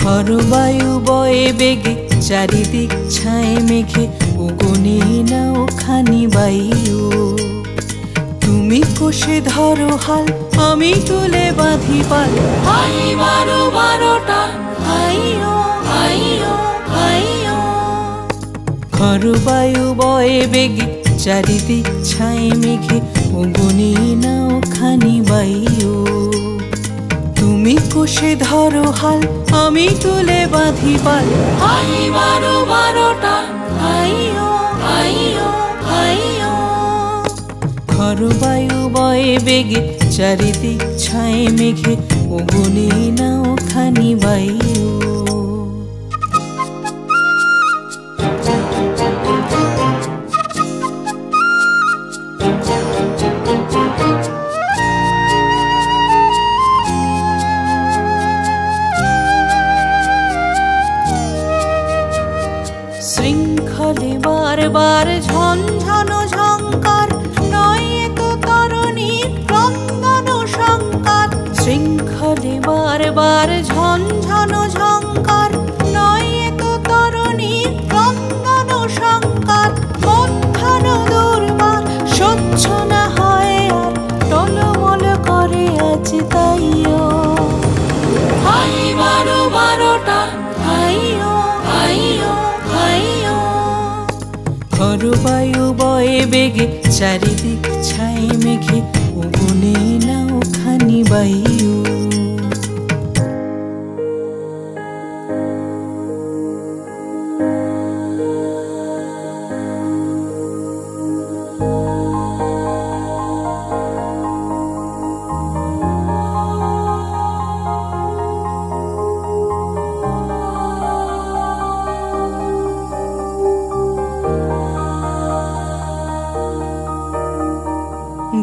খরবায়ু বয়ে বেগে চারিদিক ছায়ে মেঘে উগুনে নাও খানি বায়ু। তুমি কষে ধরো হাল আমি তুলে বাঁধি পাল। হাই বারো বারোটা হাইও হাইও হাইও। খরবায়ু বয়ে বেগে চারিদিক ছায়ে মেঘে উগুনে নাও খানি বায়ু। তুমি কষে ধরো হাল আমি তুলে বাঁধি পাল। হাই বারো বারোটা হাইও হাইও হাইও। খরবায়ু বয়ে বেগে চারিদিক ছায়ে মেঘে উগুনে নাও খানি বায়ু। শৃঙ্খলে বারবার ঝনঝন ঝঙ্কার নয় তো তরুণীর ক্রন্দন শঙ্কার। শৃঙ্খলে বারবার ঝনঝন ঝঙ্কার নয় তো তরুণীর ক্রন্দন শঙ্কার। মধ্যাহ্ন দুর্বার সহ্য না হয় আর টলমল করে আজ তাইও। হাই বারো বারোটা হাইও হাইও হাইও। খরবায়ু বয়ে বেগে চারিদিক ছায়ে মেঘে উগুনে নাও খানি বায়ু।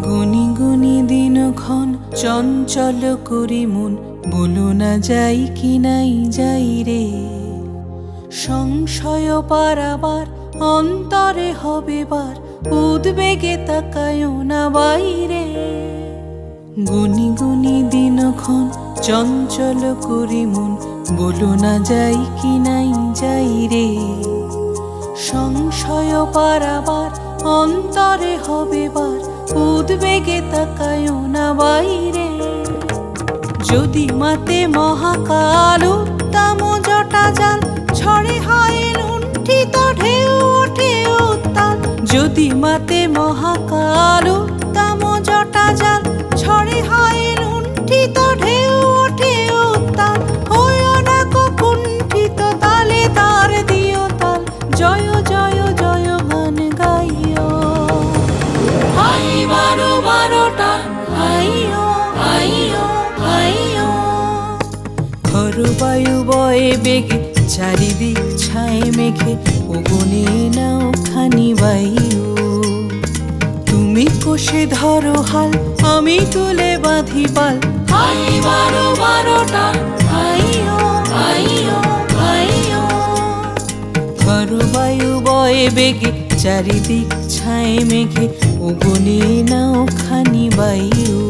গুনি গুনি দিনক্ষণ চঞ্চল করি মন বলো না যাই কি নাই যাই রে। সংশয় পারাবার অন্তরে হবে বার উদ্বেগে তাকায়ও না বাইরে। গুনি গুনি দিনক্ষণ চঞ্চল করি মন বলো না যাই কি নাই যাই রে। সংশয় পারাবার অন্তরে হবে বার উদ্বেগে তাকায়ও না বাইরে। যদি মাতে মহাকাল উত্তম জটা জাল ঝড়ে হয় লুণ্ঠিত ঢেউ ওঠে উত্তাল। যদি মাতে মহাকাল উত্তম জটা জাল ঝড়ে হয় লুণ্ঠিত ঢেউ ওঠে উত্তাল। হইও না কুণ্ঠিত তালে তার দিও তাল জয় জয় জয় গান গাইও। হাই বারো বারোটা হাইও হাইও হাইও। খরবায়ু বয়ে বেগে চারিদিক ছায়ে মেঘে উগুনে নাও খানি বায়ু। তুমি কষে ধরো হাল আমি তুলে বাঁধি পাল। হাই বারো বারোটা হাইও হাইও হাইও। খরবায়ু বয়ে বেগে চারিদিক ছায়ে মেঘে উগুনে নাও খানি বায়ু।